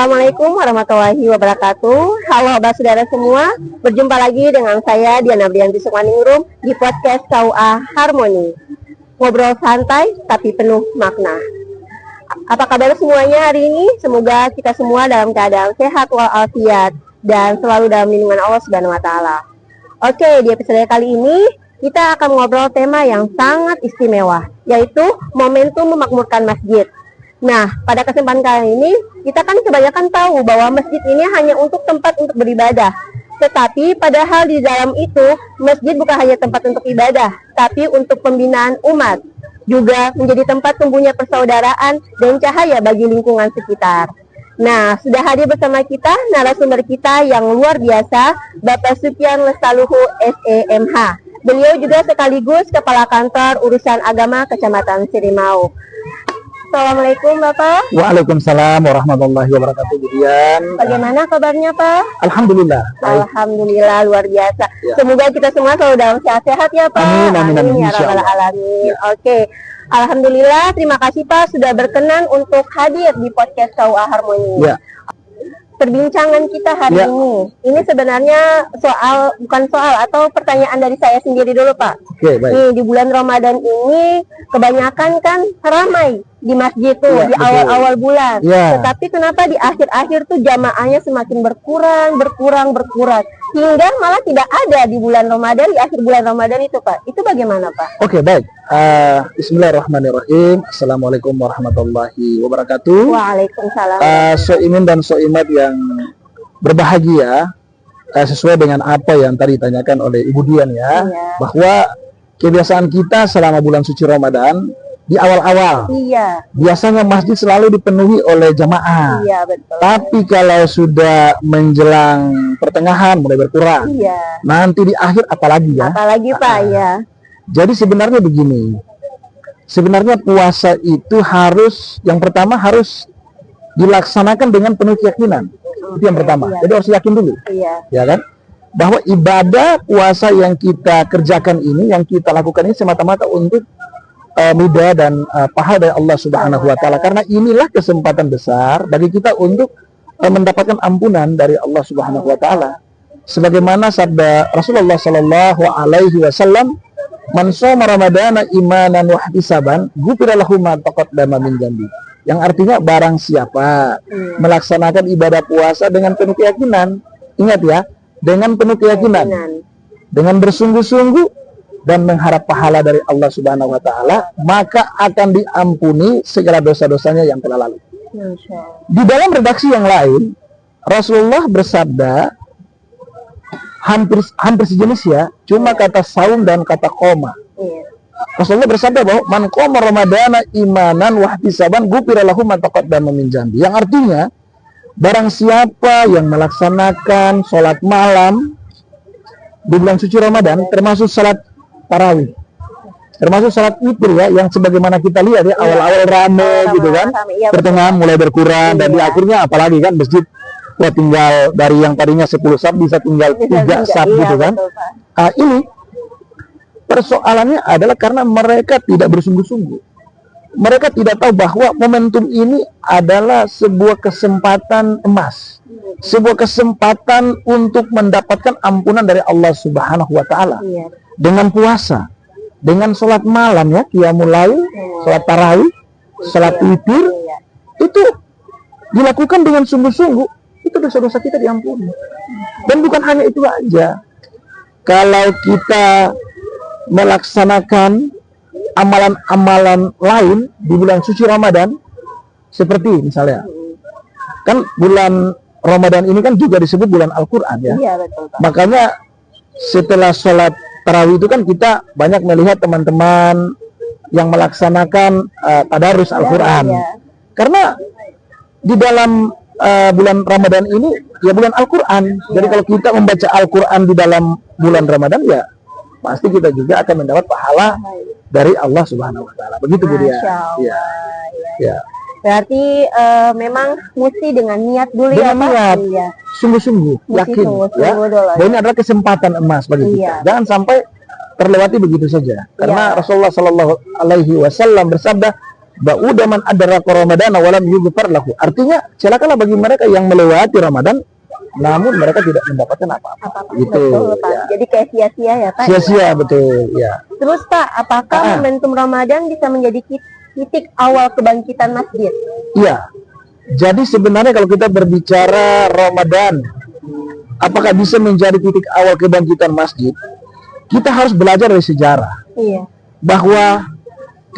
Assalamualaikum warahmatullahi wabarakatuh. Halo saudara semua, berjumpa lagi dengan saya Diana Brianti Sukmaningrum di podcast KUA Harmoni. Ngobrol santai tapi penuh makna. Apa kabar semuanya hari ini? Semoga kita semua dalam keadaan sehat walafiat dan selalu dalam lindungan Allah Subhanahu wa taala. Oke, di episode kali ini kita akan ngobrol tema yang sangat istimewa, yaitu momentum memakmurkan masjid. Nah, pada kesempatan kali ini, kita kan kebanyakan tahu bahwa masjid ini hanya untuk tempat untuk beribadah. Tetapi padahal di dalam itu, masjid bukan hanya tempat untuk ibadah, tapi untuk pembinaan umat. Juga menjadi tempat tumbuhnya persaudaraan dan cahaya bagi lingkungan sekitar. Nah, sudah hadir bersama kita narasumber kita yang luar biasa, Bapak Supian Lestaluhu SEMH. Beliau juga sekaligus Kepala Kantor Urusan Agama Kecamatan Sirimau. Assalamualaikum Bapak. Waalaikumsalam warahmatullahi wabarakatuh. Budian, bagaimana kabarnya Pak? Alhamdulillah. Alhamdulillah luar biasa. Ya. Semoga kita semua selalu dalam sehat-sehat ya Pak. Amin ya rabbal alamin. Ya. Oke. Alhamdulillah, terima kasih Pak sudah berkenan untuk hadir di podcast KUA Harmoni. Ya. Perbincangan kita hari ini sebenarnya bukan soal atau pertanyaan dari saya sendiri dulu Pak. Oke, baik. Nih, di bulan Ramadan ini kebanyakan kan ramai di masjid tuh di awal-awal bulan. Tetapi kenapa di akhir-akhir tuh jamaahnya semakin berkurang hingga malah tidak ada di bulan Ramadan, di akhir bulan Ramadan itu Pak. Itu bagaimana Pak? Oke, baik. Bismillahirrahmanirrahim. Assalamualaikum warahmatullahi wabarakatuh. Waalaikumsalam. Soimin dan soimat yang berbahagia, sesuai dengan apa yang tadi ditanyakan oleh Ibu Dian ya, bahwa kebiasaan kita selama bulan suci Ramadan di awal-awal, biasanya masjid selalu dipenuhi oleh jamaah. Betul. Tapi kalau sudah menjelang pertengahan mulai berkurang, nanti di akhir apalagi ya? Apalagi Pak ya. Jadi sebenarnya begini, sebenarnya puasa itu yang pertama harus dilaksanakan dengan penuh keyakinan. Itu yang pertama. Jadi harus yakin dulu, ya kan? Bahwa ibadah puasa yang kita kerjakan ini, yang kita lakukan ini semata-mata untuk ridha dan pahala dari Allah Subhanahu wa taala. Karena inilah kesempatan besar bagi kita untuk mendapatkan ampunan dari Allah Subhanahu wa taala. Sebagaimana sabda Rasulullah sallallahu alaihi wasallam, "Man shoma ramadana imanan wa ihtisaban, ghufira lahu ma taqaddama min dzambi." Yang artinya barang siapa melaksanakan ibadah puasa dengan penuh keyakinan, ingat ya, dengan penuh keyakinan, dengan bersungguh-sungguh dan mengharap pahala dari Allah Subhanahu wa taala, maka akan diampuni segala dosa-dosanya yang telah lalu. Di dalam redaksi yang lain, Rasulullah bersabda hampir sejenis ya, cuma kata saum dan kata qoma. Rasulullah bersabda bahwa man qoma ramadana imanan wa ihtisaban ghufira lahu ma taqaddama min dzambi. Yang artinya barang siapa yang melaksanakan sholat malam di bulan suci Ramadan, termasuk sholat tarawih, termasuk sholat witir ya, yang sebagaimana kita lihat ya, awal-awal rame gitu kan, pertengahan mulai berkurang, dan di akhirnya apalagi kan masjid tinggal dari yang tadinya 10 saf bisa tinggal 3 saf gitu kan. Ini persoalannya adalah karena mereka tidak bersungguh-sungguh. Mereka tidak tahu bahwa momentum ini adalah sebuah kesempatan emas, sebuah kesempatan untuk mendapatkan ampunan dari Allah Subhanahu wa taala. Dengan puasa, dengan sholat malam ya, qiyamul lail, sholat tarawih, sholat witir, itu dilakukan dengan sungguh-sungguh, itu dosa-dosa kita diampuni. Dan bukan hanya itu aja. Kalau kita melaksanakan amalan-amalan lain di bulan suci Ramadan, seperti misalnya, kan bulan Ramadan ini kan juga disebut bulan Al-Quran ya. Betul, Pak. Makanya setelah sholat tarawih itu kan kita banyak melihat teman-teman yang melaksanakan tadarus Al-Quran. Karena di dalam bulan Ramadan ini ya bulan Al-Quran. Jadi kalau kita membaca Al-Quran di dalam bulan Ramadan ya pasti kita juga akan mendapat pahala dari Allah Subhanahu wa taala. Begitu Bu Dia. Ya. Berarti memang mesti dengan niat dulu ya Pak. Sungguh-sungguh, yakin ya. Dan ini adalah kesempatan emas bagi kita. Jangan sampai terlewati begitu saja. Karena Rasulullah sallallahu alaihi wasallam bersabda, ba'uda man adraka ramadana walam yughfar lahu. Artinya celakalah bagi mereka yang melewati Ramadan namun mereka tidak mendapatkan apa-apa. Gitu. Betul, Pak. Ya. Jadi kayak sia-sia ya, Pak. Sia-sia, betul, ya. Terus Pak, apakah momentum Ramadan bisa menjadi titik awal kebangkitan masjid? Iya. Jadi sebenarnya kalau kita berbicara Ramadan, apakah bisa menjadi titik awal kebangkitan masjid? Kita harus belajar dari sejarah. Iya. Bahwa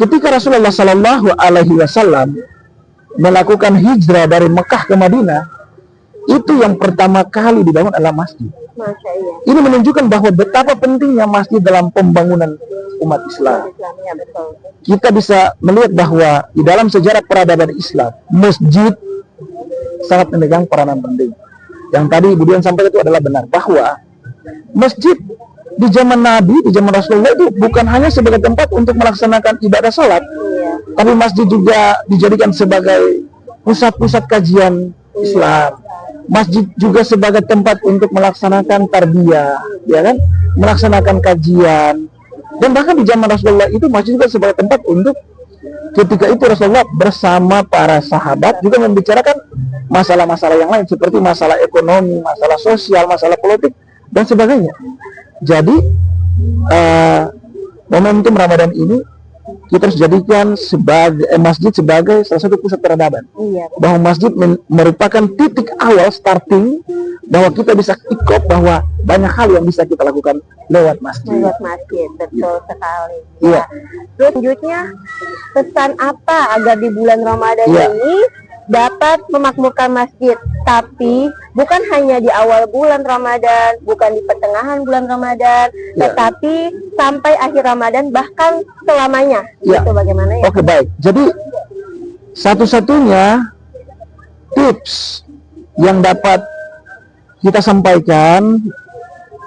ketika Rasulullah Shallallahu Alaihi Wasallam melakukan hijrah dari Mekah ke Madinah, itu yang pertama kali dibangun adalah masjid. Masya Allah. Ini menunjukkan bahwa betapa pentingnya masjid dalam pembangunan umat Islam. Ya, betul. Kita bisa melihat bahwa di dalam sejarah peradaban Islam, masjid sangat memegang peranan penting. Yang tadi Ibu Dian sampaikan itu adalah benar, bahwa masjid di zaman Nabi, di zaman Rasulullah itu bukan hanya sebagai tempat untuk melaksanakan ibadah sholat, tapi masjid juga dijadikan sebagai pusat-pusat kajian Islam. Masjid juga sebagai tempat untuk melaksanakan tarbiyah, ya kan, melaksanakan kajian. Dan bahkan di zaman Rasulullah itu masjid juga sebagai tempat untuk ketika itu Rasulullah bersama para sahabat juga membicarakan masalah-masalah yang lain seperti masalah ekonomi, masalah sosial, masalah politik dan sebagainya. Jadi momentum Ramadan ini kita harus jadikan sebagai masjid sebagai salah satu pusat peradaban. Iya. Bahwa masjid merupakan titik awal starting bahwa kita bisa ikut bahwa banyak hal yang bisa kita lakukan lewat masjid. Lewat masjid, betul sekali. Iya. Terus selanjutnya, pesan apa agar di bulan Ramadan ini dapat memakmurkan masjid, tapi bukan hanya di awal bulan Ramadan, bukan di pertengahan bulan Ramadan, tetapi sampai akhir Ramadan, bahkan selamanya. Itu bagaimana ya? Oke, baik. Jadi satu-satunya tips yang dapat kita sampaikan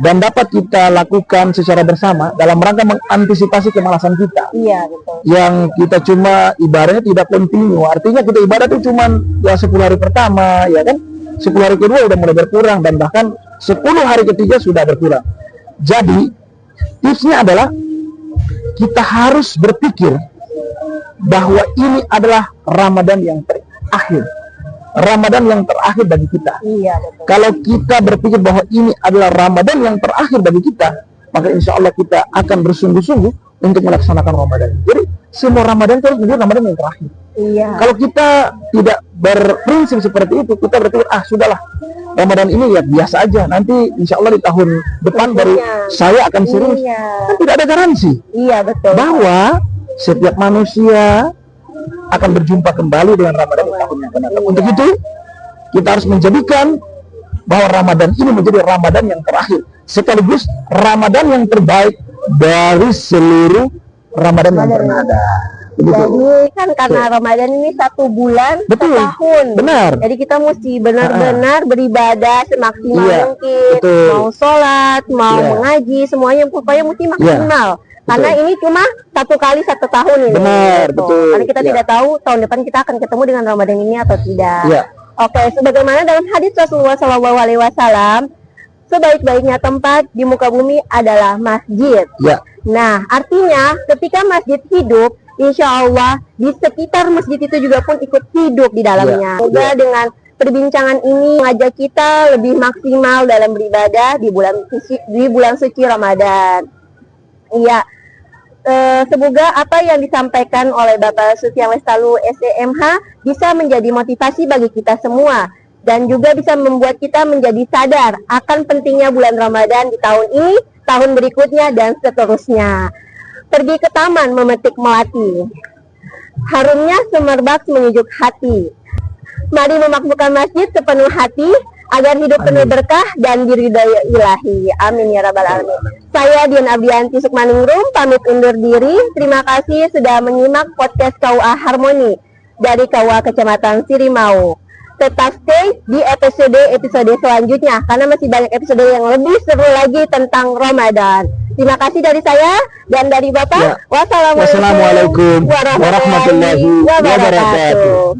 dan dapat kita lakukan secara bersama dalam rangka mengantisipasi kemalasan kita. Iya, betul. Yang kita cuma ibaratnya tidak kontinu. Artinya kita ibadah itu cuma ya 10 hari pertama, ya kan? 10 hari kedua udah mulai berkurang dan bahkan 10 hari ketiga sudah berkurang. Jadi tipsnya adalah kita harus berpikir bahwa ini adalah Ramadan yang terakhir. Ramadan yang terakhir bagi kita. Iya, betul. Kalau kita berpikir bahwa ini adalah Ramadan yang terakhir bagi kita, maka insya Allah kita akan bersungguh-sungguh untuk melaksanakan Ramadan. Jadi semua Ramadan itu harus menjadi Ramadan yang terakhir. Iya. Kalau kita tidak berprinsip seperti itu, kita berpikir sudahlah Ramadan ini ya biasa aja. Nanti insya Allah di tahun depan baru saya akan serius. Kan tidak ada garansi. Iya, betul. Bahwa setiap manusia akan berjumpa kembali dengan Ramadan di tahun yang akan datang. Untuk itu kita harus menjadikan bahwa Ramadan ini menjadi Ramadan yang terakhir, sekaligus Ramadan yang terbaik dari seluruh Ramadan yang pernah ada. Begitu. Jadi kan karena Ramadan ini 1 bulan setahun. Benar. Jadi kita mesti benar-benar beribadah semaksimal mungkin. Betul. Mau sholat, mau mengaji, semuanya pokoknya mesti maksimal. Karena ini cuma 1 kali 1 tahun ini. Benar, betul. Karena kita tidak tahu tahun depan kita akan ketemu dengan Ramadan ini atau tidak. Oke, sebagaimana dalam hadis Rasulullah SAW, sebaik-baiknya tempat di muka bumi adalah masjid. Nah, artinya ketika masjid hidup, insya Allah di sekitar masjid itu juga pun ikut hidup di dalamnya. Semoga dengan perbincangan ini mengajak kita lebih maksimal dalam beribadah di bulan suci Ramadan. Iya, semoga apa yang disampaikan oleh Bapak Sufyan Lestalu SEMH bisa menjadi motivasi bagi kita semua dan juga bisa membuat kita menjadi sadar akan pentingnya bulan Ramadan di tahun ini, tahun berikutnya dan seterusnya. Pergi ke taman memetik melati, harumnya semerbak menyejuk hati. Mari memakmurkan masjid sepenuh hati agar hidup penuh berkah dan diridhoi ilahi. Amin ya rabbal alamin. Saya Dian Abianti Sukmaningrum pamit undur diri. Terima kasih sudah menyimak podcast KUA Harmoni dari KUA Kecamatan Sirimau. Tetap stay di episode selanjutnya karena masih banyak episode yang lebih seru lagi tentang Ramadan. Terima kasih dari saya dan dari Bapak. Wassalamualaikum warahmatullahi wabarakatuh.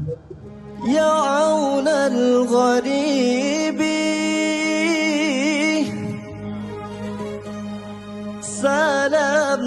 يا عون الغريب سلام